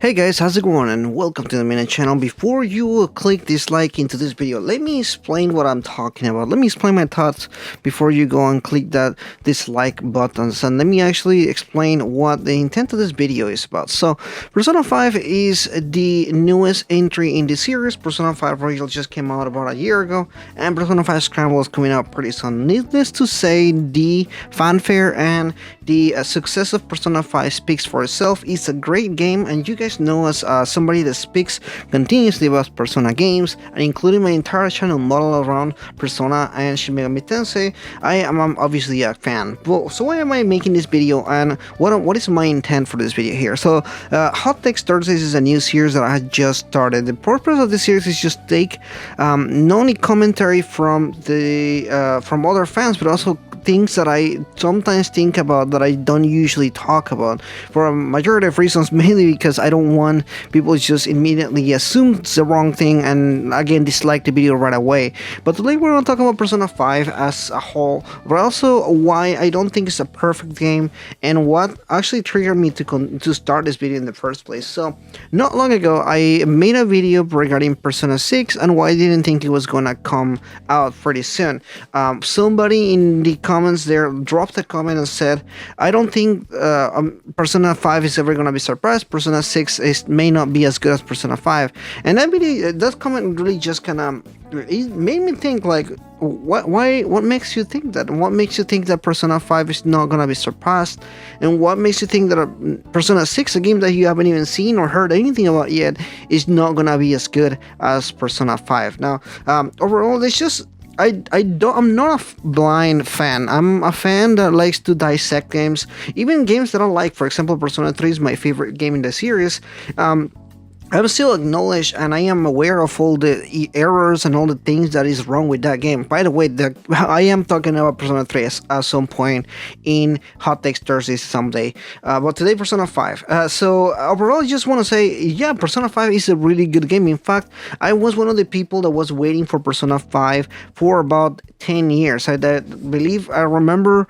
Hey guys, how's it going and welcome to the main channel. Before you click dislike into this video, let me explain what I'm talking about. Let me explain my thoughts before you go and click that dislike buttons, and let me actually explain what the intent of this video is about. So, Persona 5 is the newest entry in the series. Persona 5 Royal just came out about a year ago, and Persona 5 Scramble is coming out pretty soon. Needless to say, the fanfare and the success of Persona 5 speaks for itself. It's a great game, and you guys know as somebody that speaks continuously about Persona games, and including my entire channel model around Persona and Shin Megami Tensei, I am obviously a fan. Well, so why am I making this video, and what is my intent for this video here? So, Hot Takes Thursdays is a new series that I had just started. The purpose of this series is just take not only commentary from the from other fans, but also things that I sometimes think about that I don't usually talk about for a majority of reasons, mainly because I don't want people to just immediately assume it's the wrong thing and again dislike the video right away. But today we're going to talk about Persona 5 as a whole, but also why I don't think it's a perfect game and what actually triggered me to start this video in the first place. So not long ago I made a video regarding Persona 6 and why I didn't think it was going to come out pretty soon. Somebody in the comments there dropped a comment and said, I don't think Persona 5 is ever going to be surpassed. Persona 6 may not be as good as Persona 5. And that comment really just kind of it made me think, like, what makes you think that? What makes you think that Persona 5 is not going to be surpassed? And what makes you think that Persona 6, a game that you haven't even seen or heard anything about yet, is not going to be as good as Persona 5? Now, overall, it's just I'm not a blind fan. I'm a fan that likes to dissect games, even games that I like. For example, Persona 3 is my favorite game in the series. I still acknowledge and I am aware of all the errors and all the things that is wrong with that game. By the way, I am talking about Persona 3 at some point in Hot Takes Thursdays someday. But today, Persona 5. So overall, I just want to say, yeah, Persona 5 is a really good game. In fact, I was one of the people that was waiting for Persona 5 for about 10 years. I remember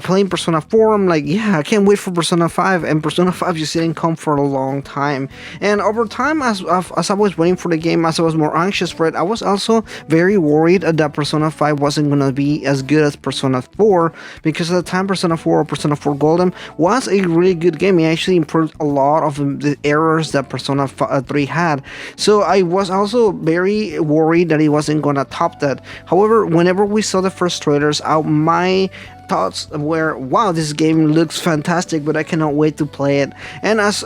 playing Persona 4. I'm like, yeah, I can't wait for Persona 5. And Persona 5 just didn't come for a long time. And over time, as I was waiting for the game, as I was more anxious for it, I was also very worried that Persona 5 wasn't going to be as good as Persona 4, because at the time Persona 4 or Persona 4 Golden was a really good game. It actually improved a lot of the errors that Persona 3 had. So I was also very worried that it wasn't going to top that. However, whenever we saw the first trailers out, my thoughts were, wow, this game looks fantastic, but I cannot wait to play it. And as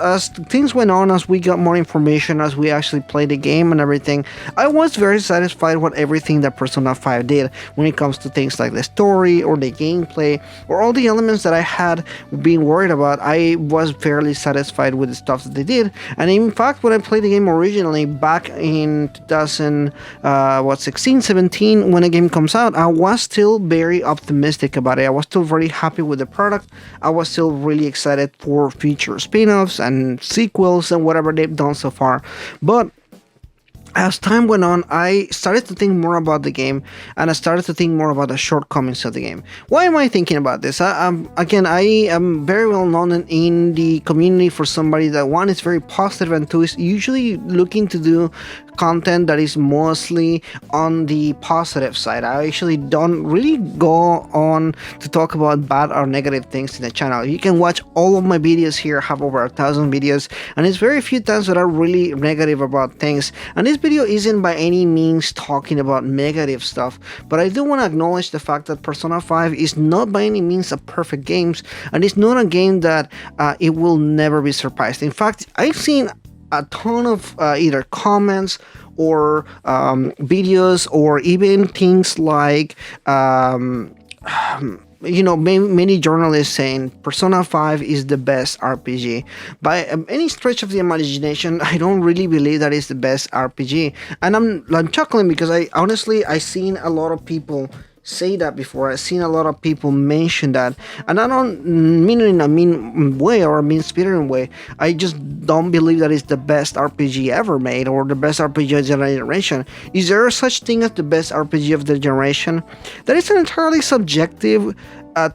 things went on, as we got more information, as we actually played the game and everything, I was very satisfied with everything that Persona 5 did when it comes to things like the story or the gameplay or all the elements that I had been worried about. I was fairly satisfied with the stuff that they did. And in fact, when I played the game originally back in 2016, 17, when the game comes out, I was still very optimistic about it. I was still very happy with the product. I was still really excited for future spin-offs and sequels and whatever they've done so far. But as time went on, I started to think more about the game, and I started to think more about the shortcomings of the game. Why am I thinking about this? I am very well known in the community for somebody that, one, is very positive, and two, is usually looking to do content that is mostly on the positive side. I actually don't really go on to talk about bad or negative things in the channel. You can watch all of my videos here. I have over 1,000 videos, and it's very few times that are really negative about things. And this video isn't by any means talking about negative stuff, but I do want to acknowledge the fact that Persona 5 is not by any means a perfect game, and it's not a game that it will never be surpassed. In fact, I've seen a ton of either comments or videos, or even things like many journalists saying Persona 5 is the best RPG. By any stretch of the imagination, I don't really believe that is the best RPG. And I'm chuckling because I seen a lot of people say that before. I've seen a lot of people mention that, and I don't mean it in a mean way or a mean spirited way. I just don't believe that it's the best RPG ever made or the best RPG of the generation. Is there such thing as the best RPG of the generation? That is an entirely subjective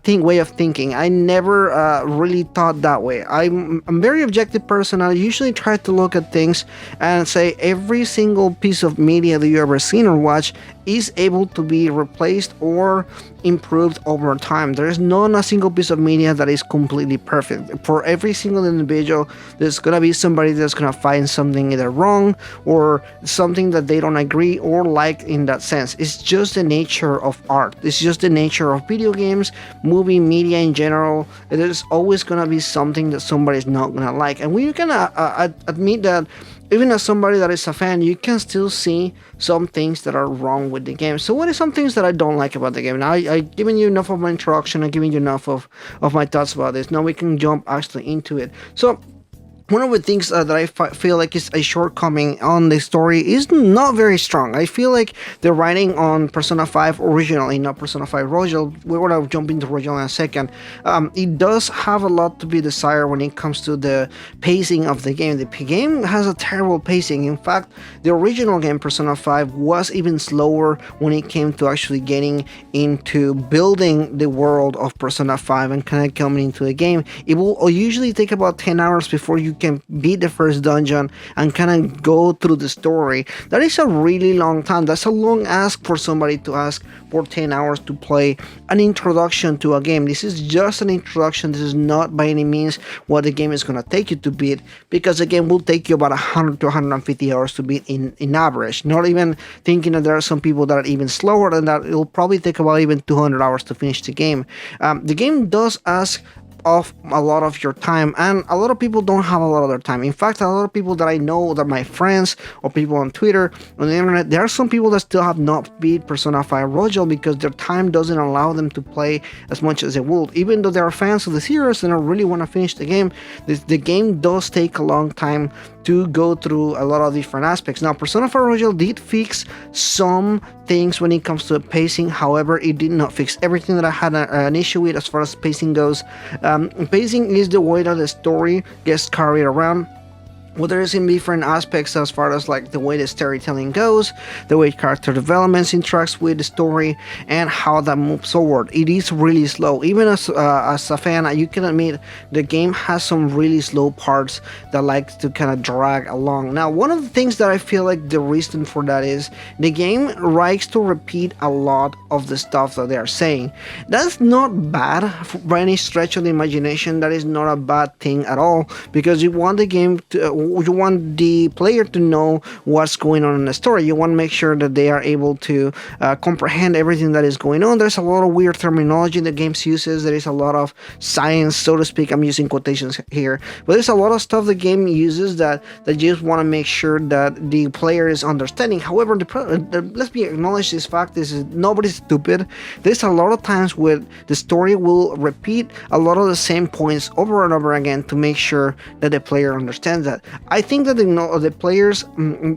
way of thinking. I never really thought that way. I'm a very objective person. I usually try to look at things and say every single piece of media that you ever seen or watched is able to be replaced or improved over time. There is not a single piece of media that is completely perfect. For every single individual, there's gonna be somebody that's gonna find something either wrong or something that they don't agree or like in that sense. It's just the nature of art. It's just the nature of video games, movie media in general. There's always gonna be something that somebody's not gonna like, and we can admit that even as somebody that is a fan, you can still see some things that are wrong with the game. So what are some things that I don't like about the game? Now I've given you enough of my introduction, I've given you enough of my thoughts about this. Now we can jump actually into it. So one of the things that I feel like is a shortcoming on the story is not very strong. I feel like the writing on Persona 5 originally, not Persona 5 Royal, we're going to jump into Royal in a second, it does have a lot to be desired when it comes to the pacing of the game. The game has a terrible pacing. In fact, the original game, Persona 5, was even slower when it came to actually getting into building the world of Persona 5 and kind of coming into the game. It will usually take about 10 hours before you can beat the first dungeon and kind of go through the story. That is a really long time. That's a long ask for somebody to ask for 10 hours to play an introduction to a game. This is just an introduction. This is not by any means what the game is going to take you to beat, because the game will take you about 100 to 150 hours to beat in average. Not even thinking that there are some people that are even slower than that. It'll probably take about even 200 hours to finish the game. The game does ask of a lot of your time, and a lot of people don't have a lot of their time. In fact, a lot of people that I know, that my friends or people on Twitter, on the internet, there are some people that still have not beat Persona 5 Royal because their time doesn't allow them to play as much as they would. Even though they are fans of the series and really want to finish the game, the game does take a long time to go through a lot of different aspects. Now, Persona 5 Royal did fix some things when it comes to pacing. However, it did not fix everything that I had an issue with as far as pacing goes. Pacing is the way that the story gets carried around. Whether it's in different aspects as far as like the way the storytelling goes, the way character developments interacts with the story, and how that moves forward. It is really slow. Even as a fan, you can admit the game has some really slow parts that like to kind of drag along. Now, one of the things that I feel like the reason for that is the game likes to repeat a lot of the stuff that they are saying. That's not bad by any stretch of the imagination. That is not a bad thing at all, because you want the game to you want the player to know what's going on in the story. You want to make sure that they are able to comprehend everything that is going on. There's a lot of weird terminology the game uses. There is a lot of science, so to speak. I'm using quotations here, but there's a lot of stuff the game uses that you just want to make sure that the player is understanding. However, let's be acknowledged this fact is nobody's stupid. There's a lot of times where the story will repeat a lot of the same points over and over again to make sure that the player understands that. I think that the players,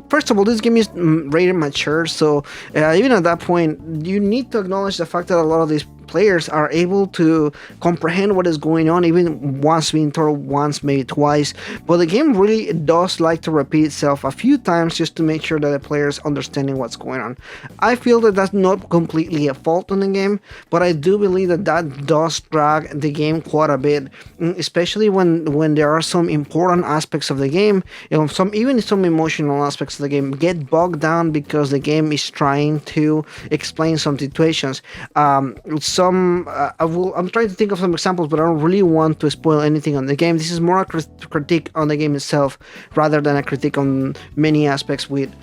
first of all, this game is rated mature, so even at that point, you need to acknowledge the fact that a lot of these players are able to comprehend what is going on, even once being told once, maybe twice. But the game really does like to repeat itself a few times just to make sure that the players understanding what's going on. I feel that that's not completely a fault in the game, but I do believe that that does drag the game quite a bit, especially when there are some important aspects of the game, even some emotional aspects of the game get bogged down because the game is trying to explain some situations. I'm trying to think of some examples, but I don't really want to spoil anything on the game. This is more a critique on the game itself rather than a critique on many aspects with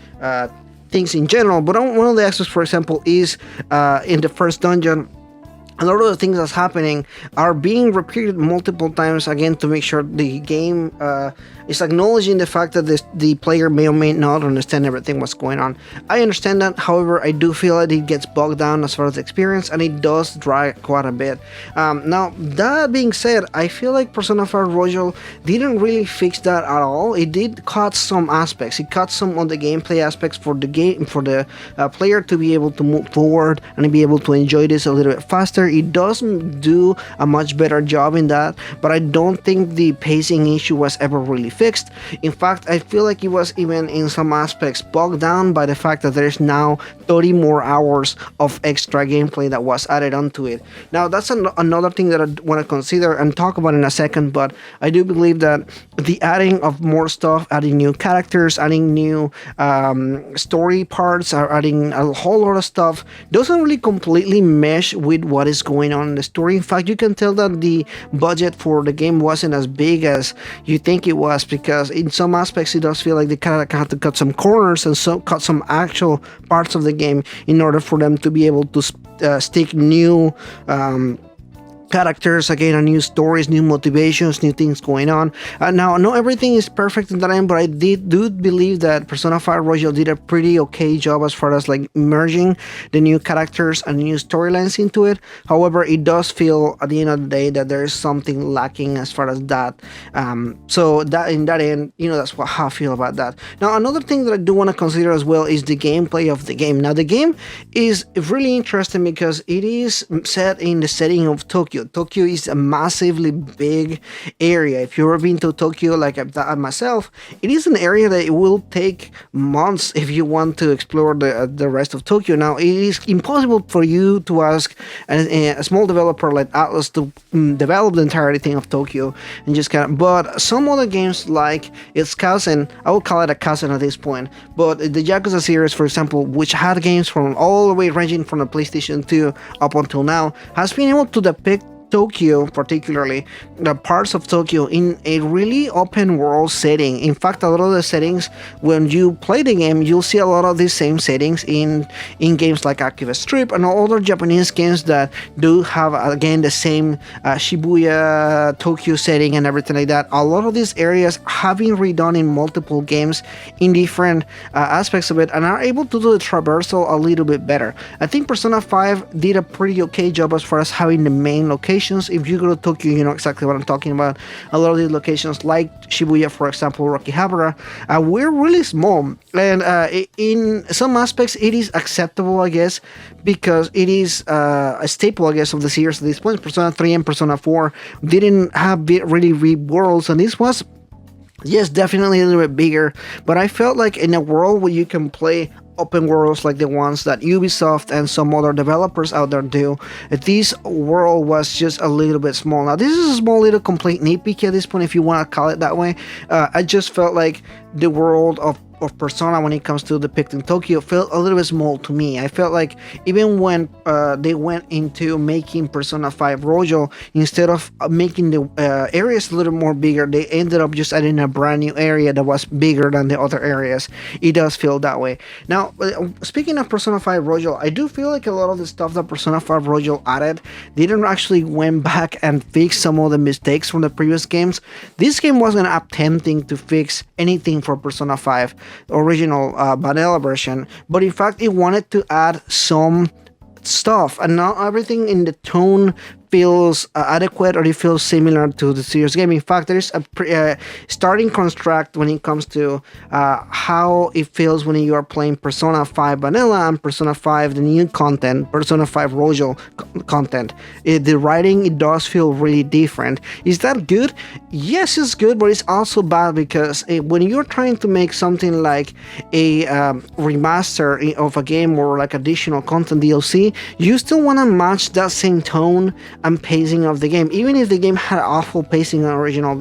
things in general. But one of the aspects, for example, is in the first dungeon, a lot of the things that's happening are being repeated multiple times again to make sure the game is acknowledging the fact that the player may or may not understand everything what's going on. I understand that, however, I do feel that it gets bogged down as far as the experience, and it does drag quite a bit. Now, that being said, I feel like Persona 5 Royal didn't really fix that at all. It did cut some aspects. It cut some of the gameplay aspects for the game, for the player to be able to move forward and be able to enjoy this a little bit faster. It doesn't do a much better job in that, but I don't think the pacing issue was ever really fixed. In fact, I feel like it was even in some aspects bogged down by the fact that there's now 30 more hours of extra gameplay that was added onto it. Now, that's another thing that I want to consider and talk about in a second, but I do believe that the adding of more stuff, adding new characters, adding new story parts, or adding a whole lot of stuff doesn't really completely mesh with what is going on in the story. In fact, you can tell that the budget for the game wasn't as big as you think it was, because in some aspects it does feel like they kind of had to cut some corners and cut some actual parts of the game in order for them to be able to stick new characters, again, and new stories, new motivations, new things going on. Now, not everything is perfect in that end, but I do believe that Persona 5 Royal did a pretty okay job as far as like merging the new characters and new storylines into it. However, it does feel at the end of the day that there is something lacking as far as that. So that in that end, that's how I feel about that. Now, another thing that I do want to consider as well is the gameplay of the game. Now, the game is really interesting because it is set in the setting of Tokyo. Tokyo is a massively big area. If you've ever been to Tokyo, like myself, it is an area that it will take months if you want to explore the rest of Tokyo. Now, it is impossible for you to ask a small developer like Atlas to develop the entirety thing of Tokyo and just kind of. But some other games, like its cousin, I would call it a cousin at this point, but the Yakuza series, for example, which had games from all the way ranging from the PlayStation 2 up until now, has been able to depict Tokyo, particularly the parts of Tokyo, in a really open world setting. In fact, a lot of the settings, when you play the game, you'll see a lot of these same settings in games like Akiba Strip and other Japanese games that do have, again, the same Shibuya, Tokyo setting and everything like that. A lot of these areas have been redone in multiple games in different aspects of it, and are able to do the traversal a little bit better. I think Persona 5 did a pretty okay job as far as having the main location. If you go to Tokyo, you know exactly what I'm talking about. A lot of these locations, like Shibuya, for example, Akihabara, we're really small, and in some aspects it is acceptable, I guess, because it is a staple, I guess, of the series at this point. Persona 3 and Persona 4 didn't have really big worlds, and this was, yes, definitely a little bit bigger, but I felt like in a world where you can play open worlds like the ones that Ubisoft and some other developers out there do, this world was just a little bit small. Now, this is a small little complete nitpick at this point, if you want to call it that way. I just felt like the world of Persona, when it comes to depicting Tokyo, felt a little bit small to me. I felt like even when they went into making Persona 5 Royal, instead of making the areas a little more bigger, they ended up just adding a brand new area that was bigger than the other areas. It does feel that way. Now, speaking of Persona 5 Royal, I do feel like a lot of the stuff that Persona 5 Royal added didn't actually went back and fix some of the mistakes from the previous games. This game wasn't attempting to fix anything for Persona 5 original vanilla version, but in fact it wanted to add some stuff, and not everything in the tone feels adequate, or it feels similar to the serious game. In fact, there's a starting construct when it comes to how it feels when you are playing Persona 5 Vanilla and Persona 5 the new content, Persona 5 Royal content. The writing, it does feel really different. Is that good? Yes, it's good, but it's also bad, because when you're trying to make something like a remaster of a game, or like additional content DLC, you still want to match that same tone and pacing of the game, even if the game had awful pacing in original.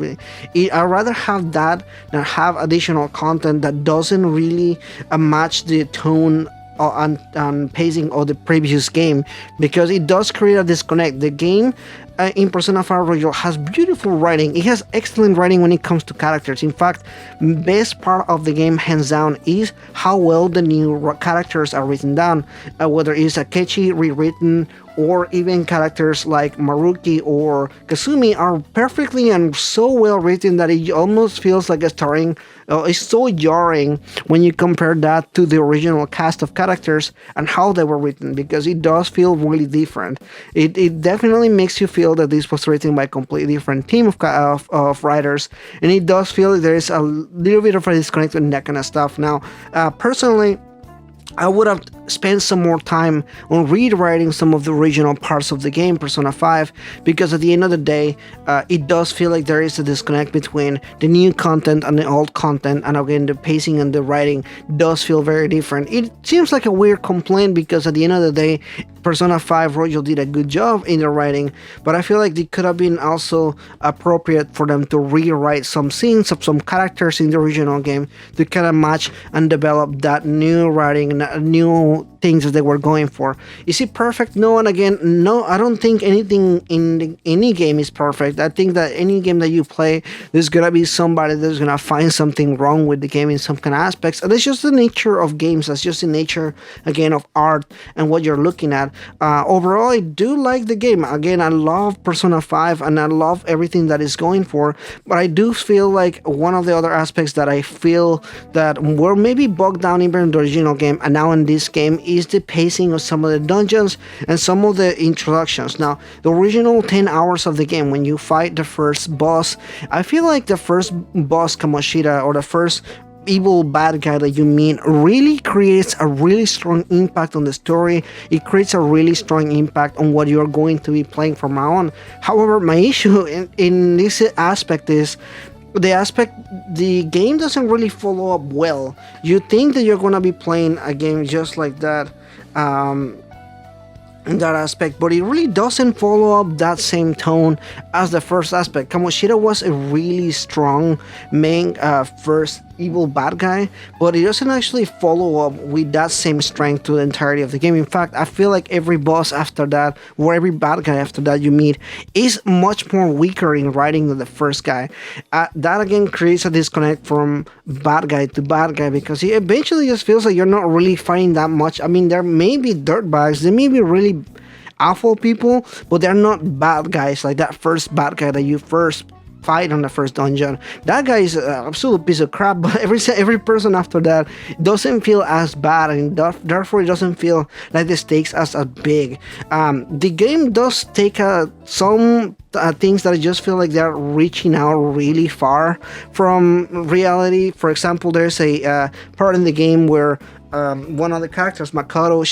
I'd rather have that than have additional content that doesn't really match the tone and pacing of the previous game, because it does create a disconnect. The game in Persona 5 Royal has beautiful writing. It has excellent writing when it comes to characters. In fact, best part of the game, hands down, is how well the new characters are written down. Whether it's Akechi rewritten, or even characters like Maruki or Kasumi are perfectly and so well written that it almost feels like a starring. It's so jarring when you compare that to the original cast of characters and how they were written, because it does feel really different. It definitely makes you feel that this was written by a completely different team of writers, and it does feel like there is a little bit of a disconnect and that kind of stuff. Now, personally, I would have spent some more time on rewriting some of the original parts of the game, Persona 5, because at the end of the day, it does feel like there is a disconnect between the new content and the old content, and again, the pacing and the writing does feel very different. It seems like a weird complaint, because at the end of the day, Persona 5 Royal did a good job in the writing, but I feel like it could have been also appropriate for them to rewrite some scenes of some characters in the original game to kind of match and develop that new writing and new things that they were going for. Is it perfect? No, and again, no, I don't think anything in any game is perfect. I think that any game that you play, there's gonna be somebody that's gonna find something wrong with the game in some kind of aspects, and that's just the nature of games. That's just the nature, again, of art and what you're looking at. Overall, I do like the game. Again, I love Persona 5 and I love everything that is going for, but I do feel like one of the other aspects that I feel that were maybe bogged down even in the original game and now in this game is the pacing of some of the dungeons and some of the introductions. Now, the original 10 hours of the game, when you fight the first boss, I feel like the first boss, Kamoshida, or the first evil bad guy that you meet, really creates a really strong impact on the story. It creates a really strong impact on what you're going to be playing from now on. However, my issue in this aspect is the game doesn't really follow up well. You think that you're gonna be playing a game just like that, in that aspect, but it really doesn't follow up that same tone as the first aspect. Kamoshida was a really strong main first evil bad guy, but it doesn't actually follow up with that same strength to the entirety of the game. In fact, I feel like every boss after that, or every bad guy after that you meet, is much more weaker in writing than the first guy. That again creates a disconnect from bad guy to bad guy, because it eventually just feels like you're not really fighting that much. I mean, there may be dirtbags, there may be really awful people, but they're not bad guys like that first bad guy that you first fight on the first dungeon. That guy is an absolute piece of crap, but every person after that doesn't feel as bad, and therefore it doesn't feel like the stakes as big. The game does take some things that I just feel like they're reaching out really far from reality. For example, there's a part in the game where one of the characters, Makoto,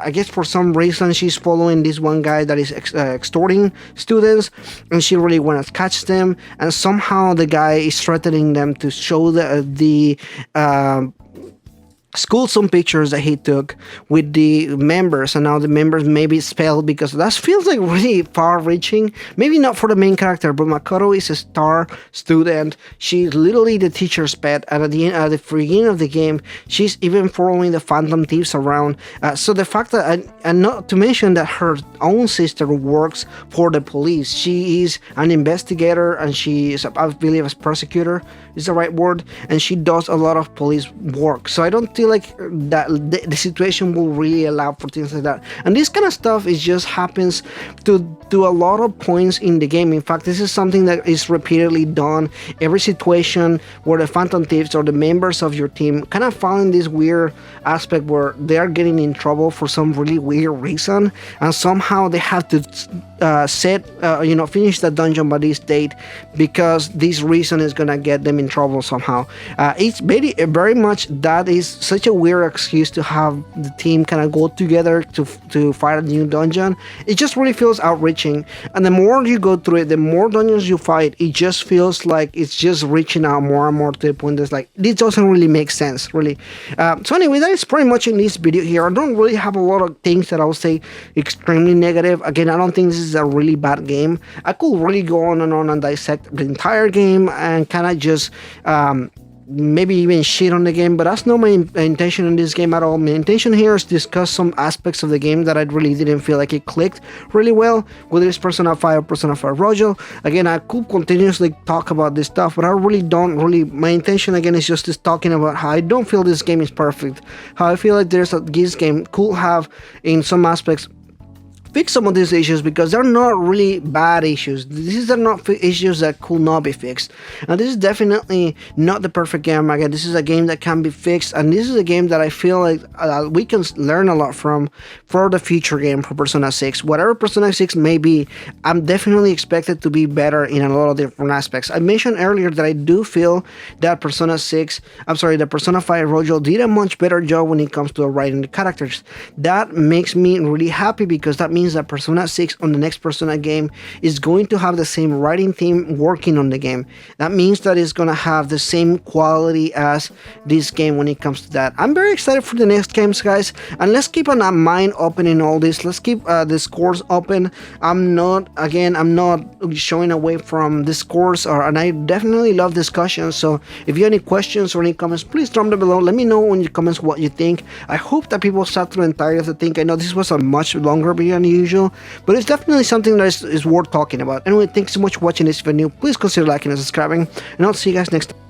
I guess for some reason she's following this one guy that is extorting students, and she really wants to catch them, and somehow the guy is threatening them to show the school some pictures that he took with the members, and now the members may be expelled, because that feels like really far reaching. Maybe not for the main character, but Makoto is a star student. She's literally the teacher's pet, and at the beginning of the game, she's even following the Phantom Thieves around. So the fact that, and not to mention that her own sister works for the police. She is an investigator, and she is, I believe, a prosecutor is the right word, and she does a lot of police work. So I don't feel like that the situation will really allow for things like that, and this kind of stuff is just happens to a lot of points in the game. In fact, this is something that is repeatedly done. Every situation where the Phantom Thieves or the members of your team kind of find this weird aspect where they are getting in trouble for some really weird reason, and somehow they have to finish the dungeon by this date, because this reason is gonna get them in trouble somehow. It's very much that is such a weird excuse to have the team kind of go together to fight a new dungeon. It just really feels outreaching, and the more you go through it, the more dungeons you fight, it just feels like it's just reaching out more and more to the point that's like, this doesn't really make sense, really. So anyway, that is pretty much in this video here. I don't really have a lot of things that I would say extremely negative. Again, I don't think this is a really bad game. I could really go on and dissect the entire game and kind of just maybe even shit on the game, but that's not my intention in this game at all. My intention here is to discuss some aspects of the game that I really didn't feel like it clicked really well, whether it's Persona 5 or Persona 5 Royal. Again, I could continuously talk about this stuff, but I really don't really, my intention again is just talking about how I don't feel this game is perfect, how I feel like this game could have in some aspects fix some of these issues, because they're not really bad issues. These are not issues that could not be fixed, and this is definitely not the perfect game. Again, this is a game that can be fixed, and this is a game that I feel like we can learn a lot from for the future game for Persona 6. Whatever Persona 6 may be, I'm definitely expected to be better in a lot of different aspects. I mentioned earlier that I do feel that the Persona 5 Royal did a much better job when it comes to writing the characters. That makes me really happy, because that means that Persona 6 on the next Persona game is going to have the same writing team working on the game. That means that it's going to have the same quality as this game when it comes to that. I'm very excited for the next games, guys, and let's keep an mind open in all this. Let's keep the scores open. I'm not showing away from the scores, and I definitely love discussions. So if you have any questions or any comments, please drop them below. Let me know in your comments what you think. I hope that people sat through the entirety of the thing. I know this was a much longer video than usual, but it's definitely something that is worth talking about. Anyway, thanks so much for watching this video. Please consider liking and subscribing, and I'll see you guys next time.